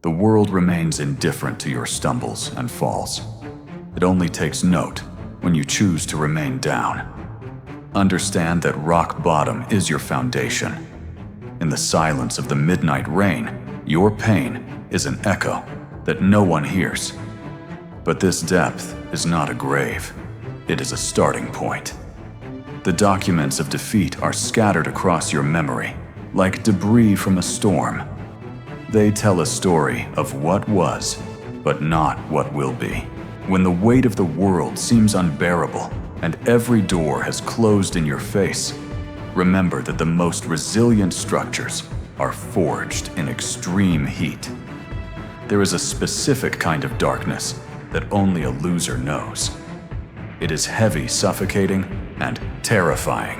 The world remains indifferent to your stumbles and falls. It only takes note when you choose to remain down. Understand that rock bottom is your foundation. In the silence of the midnight rain, your pain is an echo that no one hears. But this depth is not a grave. It is a starting point. The documents of defeat are scattered across your memory, like debris from a storm. They tell a story of what was, but not what will be. When the weight of the world seems unbearable and every door has closed in your face, remember that the most resilient structures are forged in extreme heat. There is a specific kind of darkness that only a loser knows. It is heavy, suffocating, and terrifying.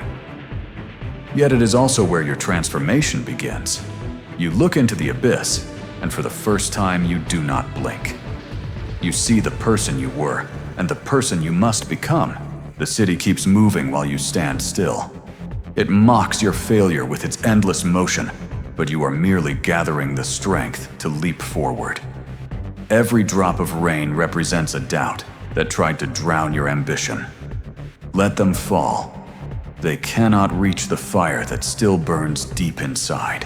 Yet it is also where your transformation begins. You look into the abyss, and for the first time you do not blink. You see the person you were, and the person you must become. The city keeps moving while you stand still. It mocks your failure with its endless motion, but you are merely gathering the strength to leap forward. Every drop of rain represents a doubt that tried to drown your ambition. Let them fall. They cannot reach the fire that still burns deep inside.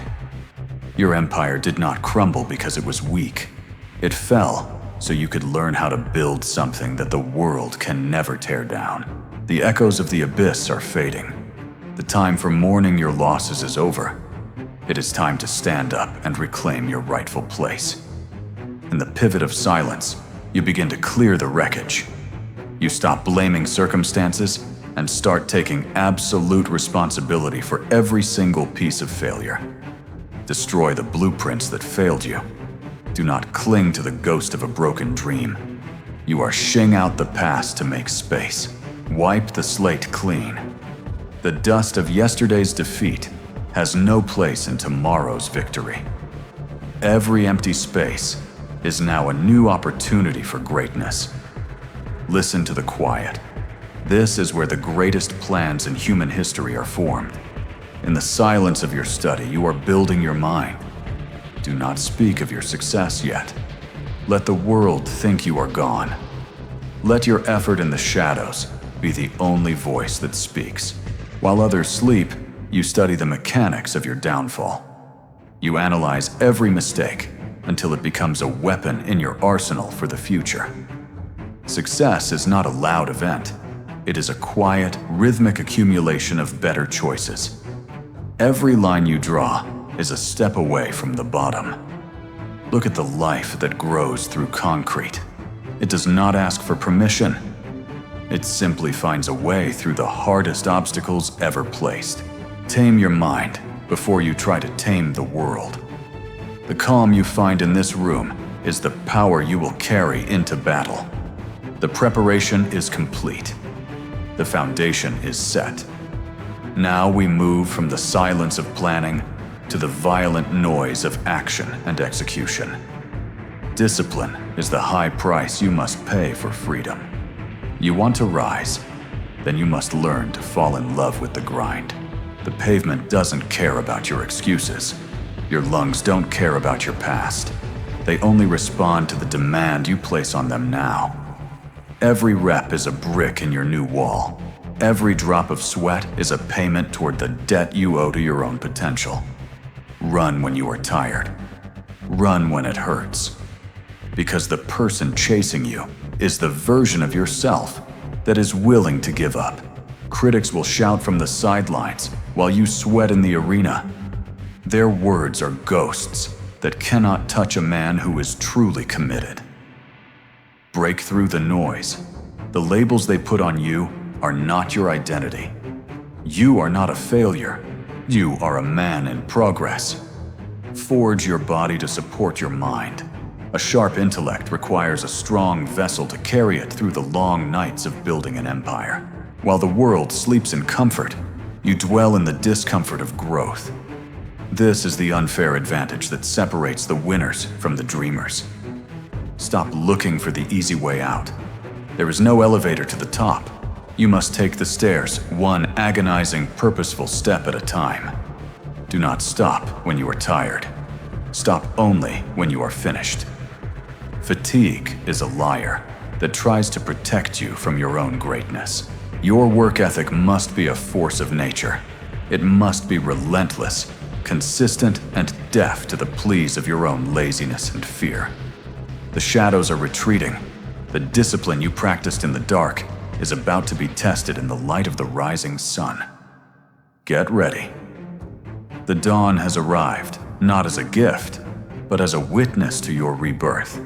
Your empire did not crumble because it was weak. It fell so you could learn how to build something that the world can never tear down. The echoes of the abyss are fading. The time for mourning your losses is over. It is time to stand up and reclaim your rightful place. In the pivot of silence, you begin to clear the wreckage. You stop blaming circumstances and start taking absolute responsibility for every single piece of failure. Destroy the blueprints that failed you. Do not cling to the ghost of a broken dream. You are shing out the past to make space. Wipe the slate clean. The dust of yesterday's defeat has no place in tomorrow's victory. Every empty space is now a new opportunity for greatness. Listen to the quiet. This is where the greatest plans in human history are formed. In the silence of your study, you are building your mind. Do not speak of your success yet. Let the world think you are gone. Let your effort in the shadows be the only voice that speaks. While others sleep, you study the mechanics of your downfall. You analyze every mistake until it becomes a weapon in your arsenal for the future. Success is not a loud event. It is a quiet, rhythmic accumulation of better choices. Every line you draw is a step away from the bottom. Look at the life that grows through concrete. It does not ask for permission. It simply finds a way through the hardest obstacles ever placed. Tame your mind before you try to tame the world. The calm you find in this room is the power you will carry into battle. The preparation is complete. The foundation is set. Now we move from the silence of planning to the violent noise of action and execution. Discipline is the high price you must pay for freedom. You want to rise, then you must learn to fall in love with the grind. The pavement doesn't care about your excuses. Your lungs don't care about your past. They only respond to the demand you place on them now. Every rep is a brick in your new wall. Every drop of sweat is a payment toward the debt you owe to your own potential. Run when you are tired. Run when it hurts. Because the person chasing you is the version of yourself that is willing to give up. Critics will shout from the sidelines while you sweat in the arena. Their words are ghosts that cannot touch a man who is truly committed. Break through the noise. The labels they put on you are not your identity. You are not a failure. You are a man in progress. Forge your body to support your mind. A sharp intellect requires a strong vessel to carry it through the long nights of building an empire. While the world sleeps in comfort, you dwell in the discomfort of growth. This is the unfair advantage that separates the winners from the dreamers. Stop looking for the easy way out. There is no elevator to the top. You must take the stairs, one agonizing, purposeful step at a time. Do not stop when you are tired. Stop only when you are finished. Fatigue is a liar that tries to protect you from your own greatness. Your work ethic must be a force of nature. It must be relentless, consistent, and deaf to the pleas of your own laziness and fear. The shadows are retreating. The discipline you practiced in the dark is about to be tested in the light of the rising sun. Get ready. The dawn has arrived, not as a gift, but as a witness to your rebirth.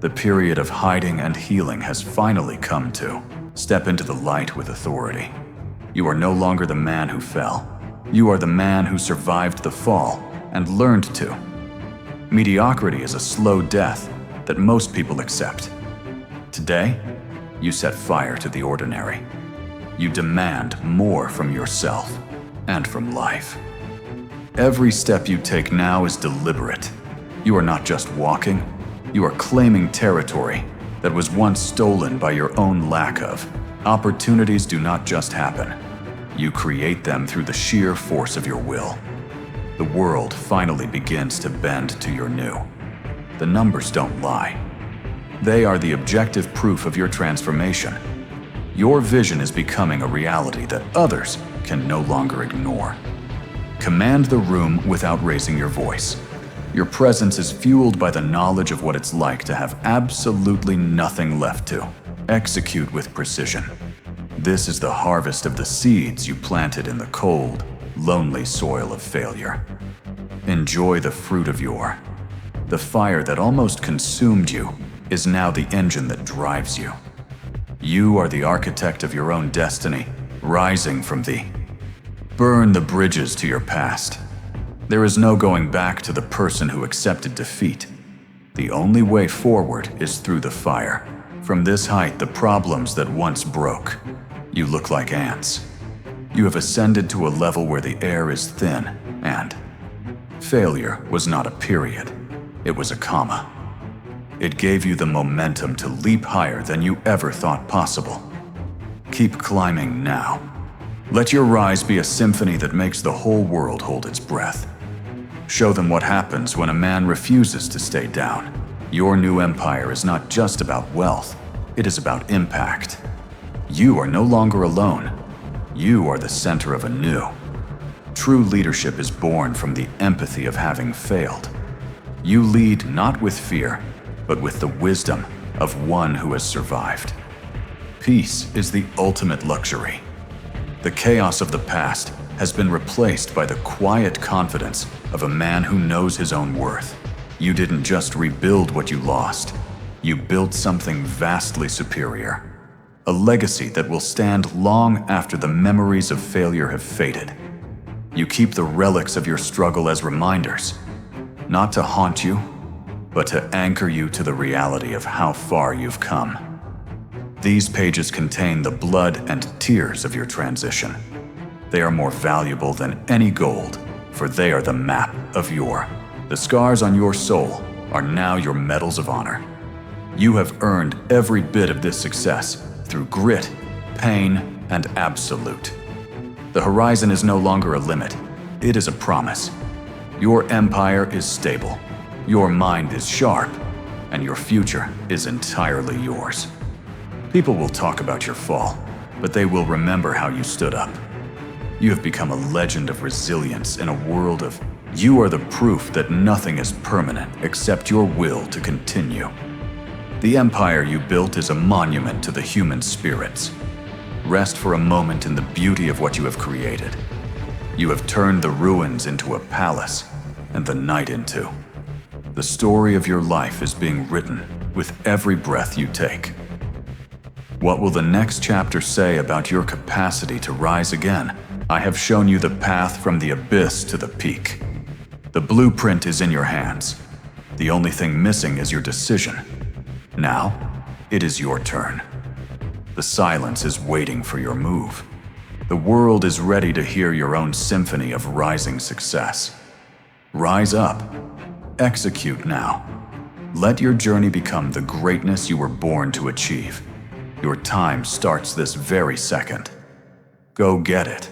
The period of hiding and healing has finally come to. Step into the light with authority. You are no longer the man who fell. You are the man who survived the fall and learned to. Mediocrity is a slow death that most people accept. Today, you set fire to the ordinary. You demand more from yourself and from life. Every step you take now is deliberate. You are not just walking, you are claiming territory that was once stolen by your own lack of. Opportunities do not just happen. You create them through the sheer force of your will. The world finally begins to bend to your new. The numbers don't lie. They are the objective proof of your transformation. Your vision is becoming a reality that others can no longer ignore. Command the room without raising your voice. Your presence is fueled by the knowledge of what it's like to have absolutely nothing left to. Execute with precision. This is the harvest of the seeds you planted in the cold, lonely soil of failure. Enjoy the fruit of the fire that almost consumed you is now the engine that drives you. You are the architect of your own destiny, rising from thee. Burn the bridges to your past. There is no going back to the person who accepted defeat. The only way forward is through the fire. From this height, the problems that once broke, you look like ants. You have ascended to a level where the air is thin, and failure was not a period, it was a comma. It gave you the momentum to leap higher than you ever thought possible. Keep climbing now. Let your rise be a symphony that makes the whole world hold its breath. Show them what happens when a man refuses to stay down. Your new empire is not just about wealth, it is about impact. You are no longer alone. You are the center of a new. True leadership is born from the empathy of having failed. You lead not with fear, but with the wisdom of one who has survived. Peace is the ultimate luxury. The chaos of the past has been replaced by the quiet confidence of a man who knows his own worth. You didn't just rebuild what you lost, you built something vastly superior. A legacy that will stand long after the memories of failure have faded. You keep the relics of your struggle as reminders, not to haunt you, but to anchor you to the reality of how far you've come. These pages contain the blood and tears of your transition. They are more valuable than any gold, for they are the map of the scars on your soul are now your medals of honor. You have earned every bit of this success through grit, pain, and absolute. The horizon is no longer a limit, it is a promise. Your empire is stable, your mind is sharp, and your future is entirely yours. People will talk about your fall, but they will remember how you stood up. You have become a legend of resilience in a world of you are the proof that nothing is permanent except your will to continue. The empire you built is a monument to the human spirits. Rest for a moment in the beauty of what you have created. You have turned the ruins into a palace and the night into. The story of your life is being written with every breath you take. What will the next chapter say about your capacity to rise again? I have shown you the path from the abyss to the peak. The blueprint is in your hands. The only thing missing is your decision. Now, it is your turn. The silence is waiting for your move. The world is ready to hear your own symphony of rising success. Rise up. Execute now. Let your journey become the greatness you were born to achieve. Your time starts this very second. Go get it.